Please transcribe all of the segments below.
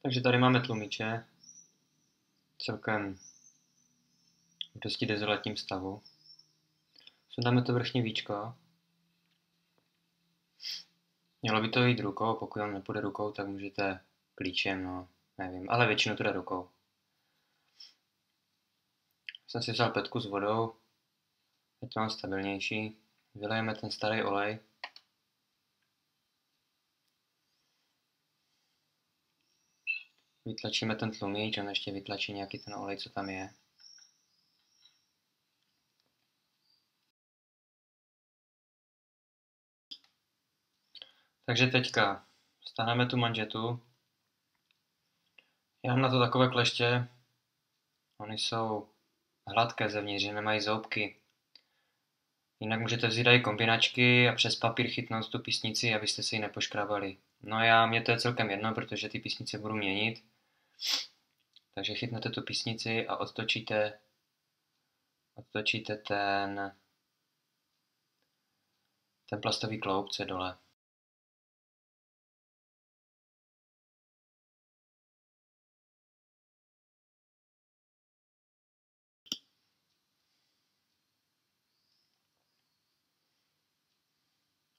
Takže tady máme tlumiče, celkem v dosti dezolátním stavu. Sundáme to vrchní víčko. Mělo by to jít rukou, pokud vám nepůjde rukou, tak můžete klíčem, no, nevím, ale většinou to jde rukou. Jsem si vzal petku s vodou, je to mám stabilnější. Vylejeme ten starý olej. Vytlačíme ten tlumič, on ještě vytlačí nějaký ten olej, co tam je. Takže teďka stáhneme tu manžetu. Já mám na to takové kleště, ony jsou hladké zevnitř, že nemají zoubky. Jinak můžete vzít i kombinačky a přes papír chytnout tu písnici, abyste si ji nepoškrábali. No mně to je celkem jedno, protože ty písnice budu měnit. Takže chytnete tu písnici a odtočíte ten plastový kloup, co je dole.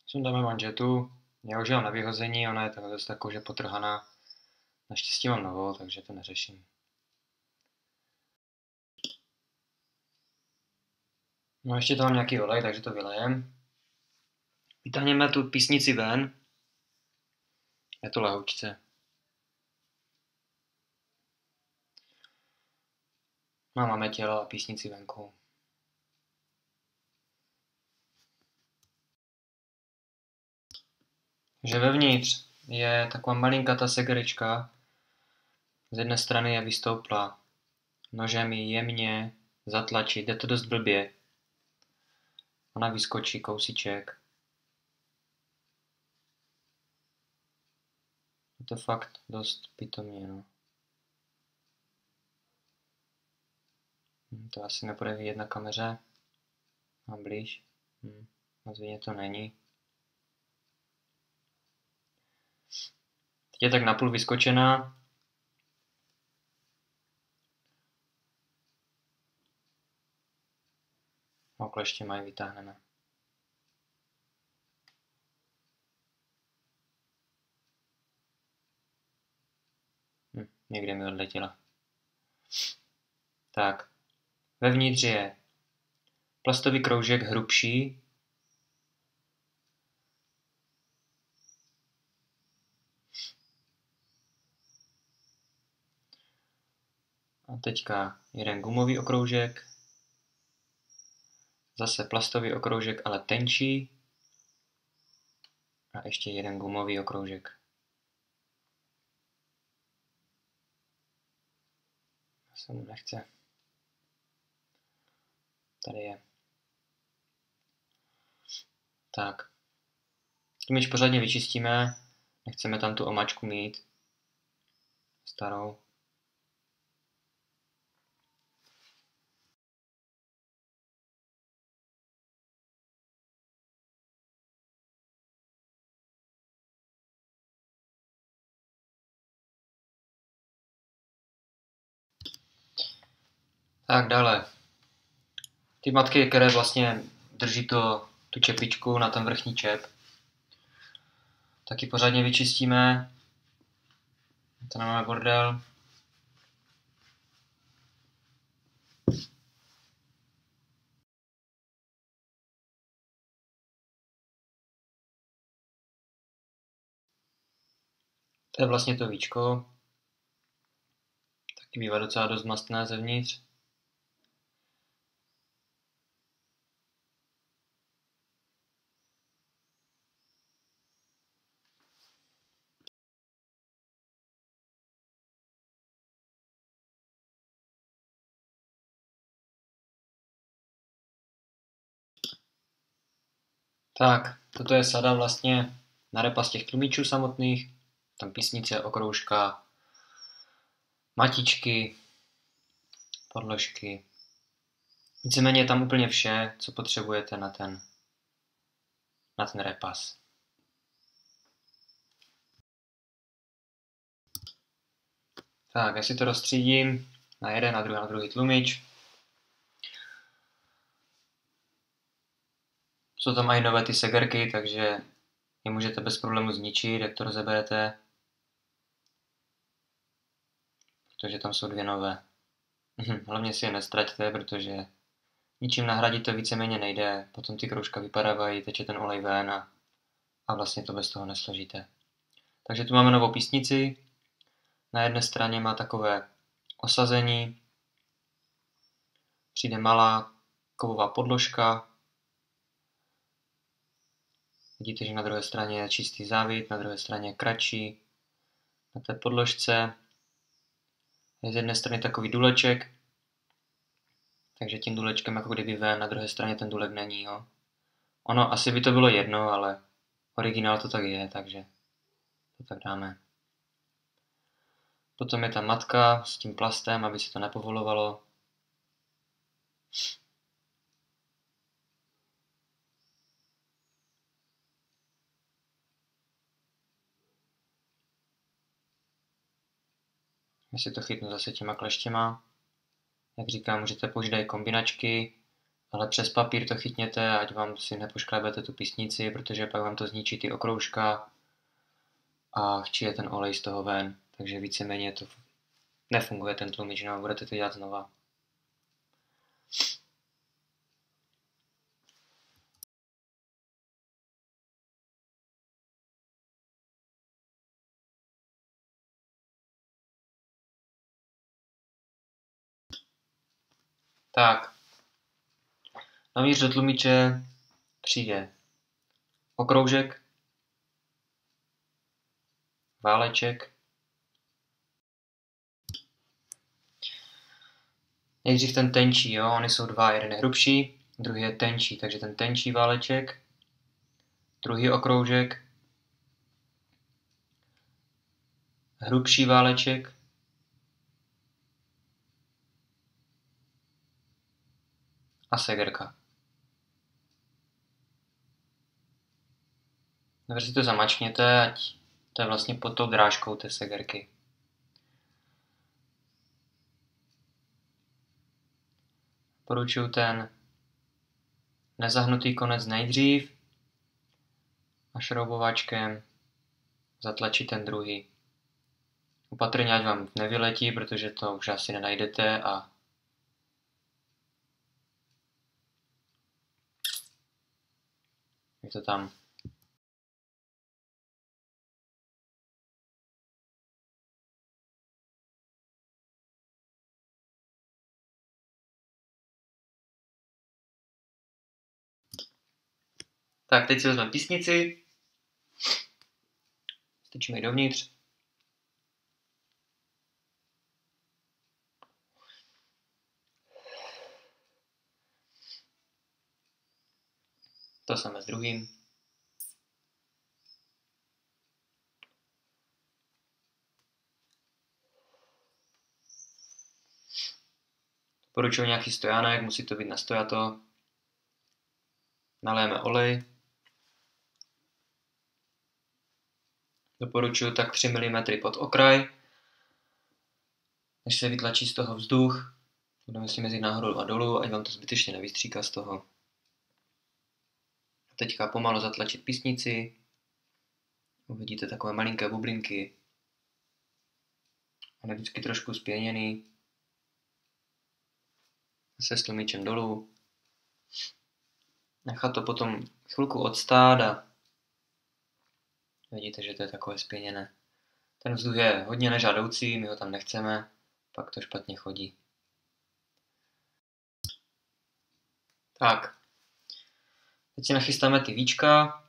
Sundáme manžetu, já už mám na vyhození, ona je dost taková potrhaná. Naštěstí mám novou, takže to neřeším. No ještě tam mám nějaký olej, takže to vylejem. Vytáhneme tu písnici ven. Je to lahoučce. No máme tělo a písnici venku. Takže vevnitř je taková malinká ta segerička. Z jedné strany je vystouplá. Nožem ji jemně zatlačit, jde to dost blbě. Ona vyskočí kousíček. Je to fakt dost pitomně, no. To asi nebude vidět na kameře. Mám blíž. Moc vidět to není. Teď je tak napůl vyskočená. No, kleště mají, vytáhneme. Někde mi odletěla. Tak. Vevnitř je plastový kroužek hrubší. A teďka jeden gumový okroužek. Zase plastový okroužek, ale tenčí. A ještě jeden gumový okroužek. Se mu nechce. Tady je. Tak. Tlumič pořádně vyčistíme. Nechceme tam tu omačku mít. Starou. Tak dále. Ty matky, které vlastně drží tu čepičku na ten vrchní čep, taky pořádně vyčistíme. To nemáme bordel. To je vlastně to víčko. Taky bývá docela dost mastné zevnitř. Tak, toto je sada vlastně na repas těch tlumičů samotných. Tam písnice, okroužka, matičky, podložky. Víceméně je tam úplně vše, co potřebujete na ten repas. Tak, já si to rozstřídím na jeden, na druhý tlumič. Jsou tam i nové ty segerky, takže je můžete bez problému zničit, jak to rozeberete. Protože tam jsou dvě nové. Hlavně si je nestraťte, protože ničím nahradit to víceméně nejde. Potom ty kroužka vypadávají, teče ten olej ven a vlastně to bez toho nesložíte. Takže tu máme novou písnici. Na jedné straně má takové osazení. Přijde malá kovová podložka. Vidíte, že na druhé straně je čistý závit, na druhé straně je kratší. Na té podložce je z jedné strany takový důleček, takže tím důlečkem jako kdyby ven, na druhé straně ten důlek není. Jo. Ono asi by to bylo jedno, ale originál to tak je, takže to tak dáme. Potom je ta matka s tím plastem, aby se to nepovolovalo. Já si to chytnu zase těma kleštěma. Jak říkám, můžete použít i kombinačky, ale přes papír to chytněte, ať vám si nepoškrábete tu písnici, protože pak vám to zničí ty okroužka a včije ten olej z toho ven. Takže víceméně to nefunguje ten tlumič, no, budete to dělat znova. Tak, navíc do tlumiče přijde okroužek, váleček, nejdřív ten tenčí, jo, oni jsou dva, jeden je hrubší, druhý je tenčí, takže ten tenčí váleček, druhý okroužek, hrubší váleček, a segerka. Dobře si to zamačkněte, ať to je vlastně pod tou drážkou té segerky. Poručuju ten nezahnutý konec nejdřív a šroubováčkem zatlačit ten druhý. Opatrně, ať vám nevyletí, protože to už asi nenajdete a je to tam. Tak, teď si vezmeme písnici, strčíme ji dovnitř. To samé s druhým. Doporučuji nějaký stojánek, musí to být na stojato. Nalijeme olej. Doporučuji tak 3 mm pod okraj, než se vytlačí z toho vzduch. Budeme si mezi nahoru a dolů, ať vám to zbytečně nevystříká z toho. A teďka pomalu zatlačit písnici. Uvidíte takové malinké bublinky. On je vždycky trošku spěněný. Se s tlumičem dolů. Nechat to potom chvilku odstát a vidíte, že to je takové spěněné. Ten vzduch je hodně nežádoucí, my ho tam nechceme, pak to špatně chodí. Tak, teď si nachystáme ty víčka.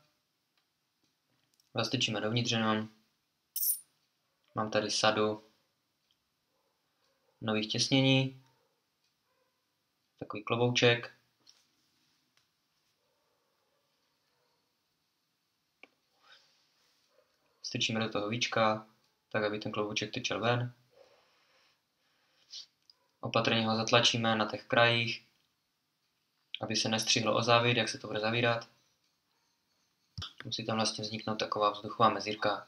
Zastrčíme dovnitř jenom. Mám tady sadu nových těsnění. Takový klobouček. Strčíme do toho víčka, tak aby ten klobouček tečel ven. Opatrně ho zatlačíme na těch krajích, aby se nestřihlo o závit, jak se to bude zavírat. Musí tam vlastně vzniknout taková vzduchová mezírka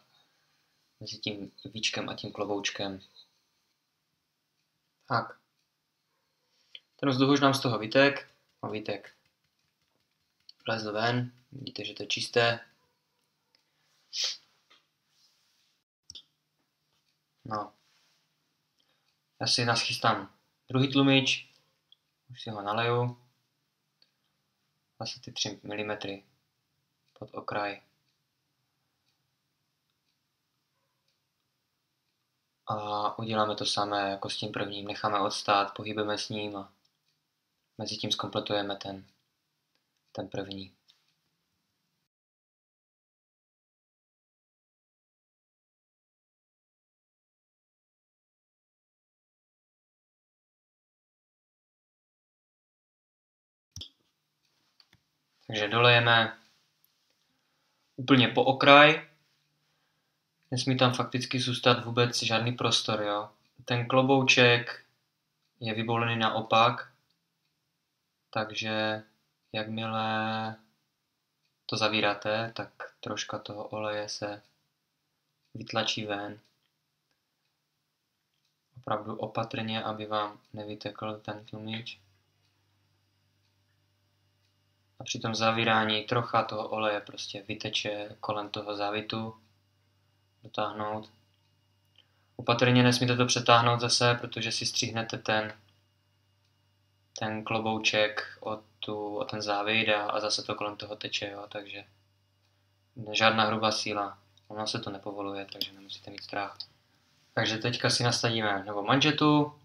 mezi tím víčkem a tím kloboučkem. Tak. Ten vzduch už nám z toho vytek. Vlezl ven. Vidíte, že to je čisté. No. Já si naschystám druhý tlumič. Už si ho naleju. Asi ty 3 mm pod okraj. A uděláme to samé jako s tím prvním. Necháme odstát, pohybujeme s ním a mezi tím zkompletujeme ten první. Takže dolejeme úplně po okraj. Nesmí tam fakticky zůstat vůbec žádný prostor, jo. Ten klobouček je vyboulený naopak, takže jakmile to zavíráte, tak troška toho oleje se vytlačí ven. Opravdu opatrně, aby vám nevytekl ten tlumič. A při tom zavírání trocha toho oleje prostě vyteče kolem toho závitu. Dotáhnout. Opatrně nesmíte to přetáhnout zase, protože si stříhnete ten klobouček o ten závit a zase to kolem toho teče, jo, takže žádná hrubá síla. Ono se to nepovoluje, takže nemusíte mít strach. Takže teďka si nastavíme novou manžetu,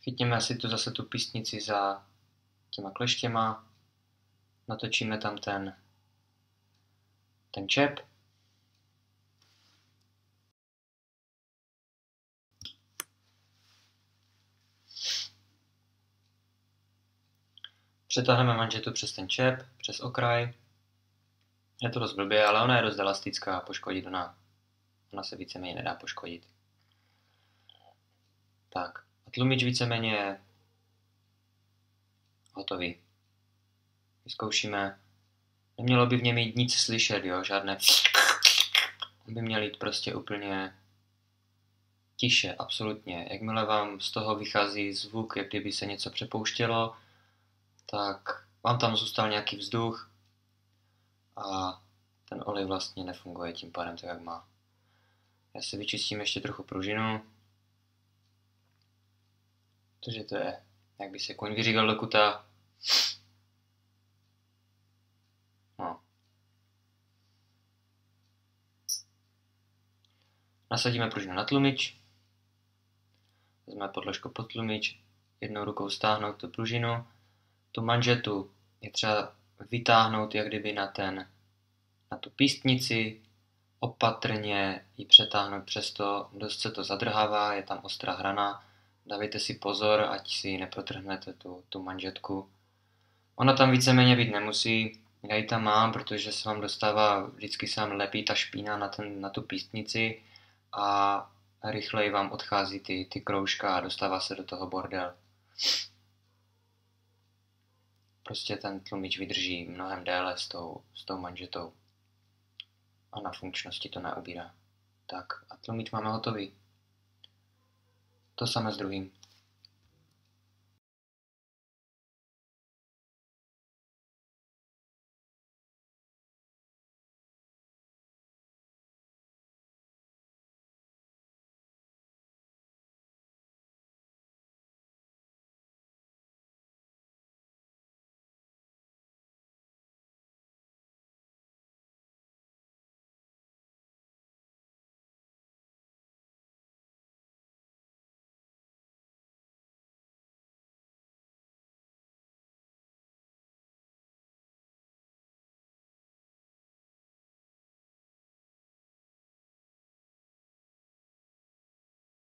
chytněme si tu zase tu písnici za těma kleštěma, natočíme tam ten čep. Přetáhneme manžetu přes ten čep, přes okraj. Je to dost blbě, ale ona je dost elastická a poškodit ona se víceméně nedá poškodit. Tak, a tlumič víceméně je hotový. Vyzkoušíme. Nemělo by v něm jít nic slyšet, jo, žádné by měl jít prostě úplně tiše, absolutně. Jakmile vám z toho vychází zvuk, jak kdyby se něco přepouštělo, tak vám tam zůstal nějaký vzduch a ten olej vlastně nefunguje tím pádem tak, jak má. Já si vyčistím ještě trochu pružinu, protože to je, jak by se koň vyřígal do kuta. No. Nasadíme pružinu na tlumič, vezmeme podložku pod tlumič, jednou rukou stáhnout tu pružinu, tu manžetu je třeba vytáhnout jak kdyby na tu pístnici, opatrně ji přetáhnout přes to, dost se to zadrhává, je tam ostrá hrana, dávejte si pozor, ať si neprotrhnete tu manžetku. Ona tam víceméně být nemusí, já ji tam mám, protože se vám dostává, vždycky se vám lepí ta špína na tu pístnici a rychleji vám odchází ty kroužka a dostává se do toho bordel. Prostě ten tlumič vydrží mnohem déle s tou manžetou a na funkčnosti to neubírá. Tak a tlumič máme hotový. To samé s druhým.